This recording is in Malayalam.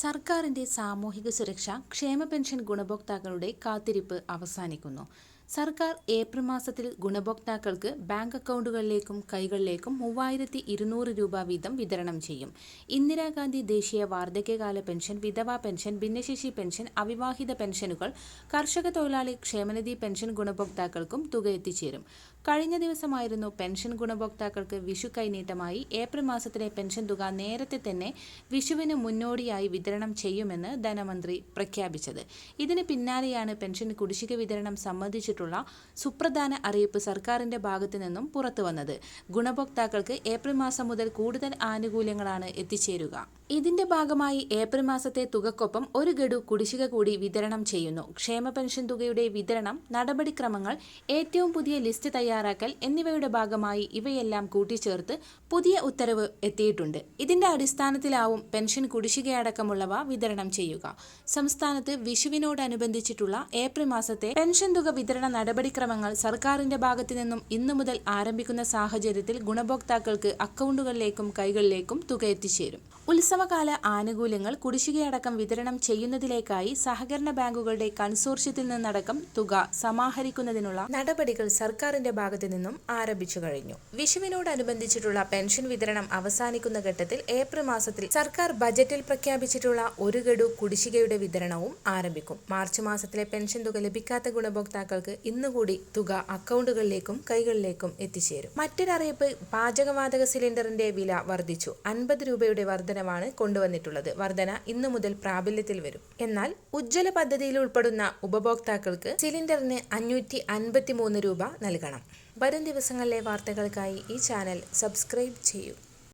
സർക്കാരിന്റെ സാമൂഹിക സുരക്ഷ ക്ഷേമ പെൻഷൻ ഗുണഭോക്താക്കളുടെ കാത്തിരിപ്പ് അവസാനിക്കുന്നു. സർക്കാർ ഏപ്രിൽ മാസത്തിൽ ഗുണഭോക്താക്കൾക്ക് ബാങ്ക് അക്കൗണ്ടുകളിലേക്കും കൈകളിലേക്കും 3200 രൂപ വീതം വിതരണം ചെയ്യും. ഇന്ദിരാഗാന്ധി ദേശീയ വാർദ്ധക്യകാല പെൻഷൻ, വിധവാ പെൻഷൻ, ഭിന്നശേഷി പെൻഷൻ, അവിവാഹിത പെൻഷനുകൾ, കർഷക തൊഴിലാളി ക്ഷേമനിധി പെൻഷൻ ഗുണഭോക്താക്കൾക്കും തുക എത്തിച്ചേരും. കഴിഞ്ഞ ദിവസമായിരുന്നു പെൻഷൻ ഗുണഭോക്താക്കൾക്ക് വിഷു കൈനീട്ടമായി ഏപ്രിൽ മാസത്തിലെ പെൻഷൻ തുക നേരത്തെ തന്നെ വിഷുവിന് മുന്നോടിയായി വിതരണം ചെയ്യുമെന്ന് ധനമന്ത്രി പ്രഖ്യാപിച്ചത്. ഇതിന് പിന്നാലെയാണ് പെൻഷൻ കുടിശ്ശിക വിതരണം സംബന്ധിച്ചിട്ടുള്ള സുപ്രധാന അറിയിപ്പ് സർക്കാരിന്റെ ഭാഗത്തു നിന്നും പുറത്തുവന്നത്. ഗുണഭോക്താക്കൾക്ക് ഏപ്രിൽ മാസം മുതൽ കൂടുതൽ ആനുകൂല്യങ്ങളാണ് എത്തിച്ചേരുക. ഇതിന്റെ ഭാഗമായി ഏപ്രിൽ മാസത്തെ തുകക്കൊപ്പം ഒരു ഗഡു കുടിശ്ശിക കൂടി വിതരണം ചെയ്യുന്നു. ക്ഷേമ പെൻഷൻ തുകയുടെ വിതരണം, നടപടിക്രമങ്ങൾ, ഏറ്റവും പുതിയ ലിസ്റ്റ് തയ്യാറാക്കൽ എന്നിവയുടെ ഭാഗമായി ഇവയെല്ലാം കൂട്ടിച്ചേർത്ത് പുതിയ ഉത്തരവ് എത്തിയിട്ടുണ്ട്. ഇതിന്റെ അടിസ്ഥാനത്തിലാവും പെൻഷൻ കുടിശ്ശികയടക്കമുള്ളവ വിതരണം ചെയ്യുക. സംസ്ഥാനത്ത് വിഷുവിനോടനുബന്ധിച്ചിട്ടുള്ള ഏപ്രിൽ മാസത്തെ പെൻഷൻ തുക വിതരണ നടപടിക്രമങ്ങൾ സർക്കാരിന്റെ ഭാഗത്തു നിന്നും ഇന്നു മുതൽ ആരംഭിക്കുന്ന സാഹചര്യത്തിൽ ഗുണഭോക്താക്കൾക്ക് അക്കൗണ്ടുകളിലേക്കും കൈകളിലേക്കും തുക എത്തിച്ചേരും. ഉത്സവകാല ആനുകൂല്യങ്ങൾ കുടിശ്ശികയടക്കം വിതരണം ചെയ്യുന്നതിലേക്കായി സഹകരണ ബാങ്കുകളുടെ കൺസോർഷ്യത്തിൽ നിന്നടക്കം തുക സമാഹരിക്കുന്നതിനുള്ള നടപടികൾ സർക്കാരിന്റെ ഭാഗത്തു നിന്നും ആരംഭിച്ചു കഴിഞ്ഞു. വിഷുവിനോടനുബന്ധിച്ചിട്ടുള്ള പെൻഷൻ വിതരണം അവസാനിക്കുന്ന ഘട്ടത്തിൽ ഏപ്രിൽ മാസത്തിൽ സർക്കാർ ബജറ്റിൽ പ്രഖ്യാപിച്ചിട്ടുള്ള ഒരു ഗഡു കുടിശ്ശികയുടെ വിതരണവും ആരംഭിക്കും. മാർച്ച് മാസത്തിലെ പെൻഷൻ തുക ലഭിക്കാത്ത ഗുണഭോക്താക്കൾക്ക് ഇന്നുകൂടി തുക അക്കൗണ്ടുകളിലേക്കും കൈകളിലേക്കും എത്തിച്ചേരും. മറ്റൊരറിയിപ്പ്, പാചകവാതക സിലിണ്ടറിന്റെ വില വർദ്ധിച്ചു. 50 രൂപയുടെ വർധനവാണ് കൊണ്ടുവന്നിട്ടുള്ളത്. വർധന ഇന്നു മുതൽ പ്രാബല്യത്തിൽ വരും. എന്നാൽ ഉജ്ജ്വല പദ്ധതിയിൽ ഉൾപ്പെടുന്ന ഉപഭോക്താക്കൾക്ക് സിലിണ്ടറിന് 553 രൂപ നൽകണം. വരും ദിവസങ്ങളിലെ വാർത്തകൾക്കായി ഈ ചാനൽ സബ്സ്ക്രൈബ് ചെയ്യൂ.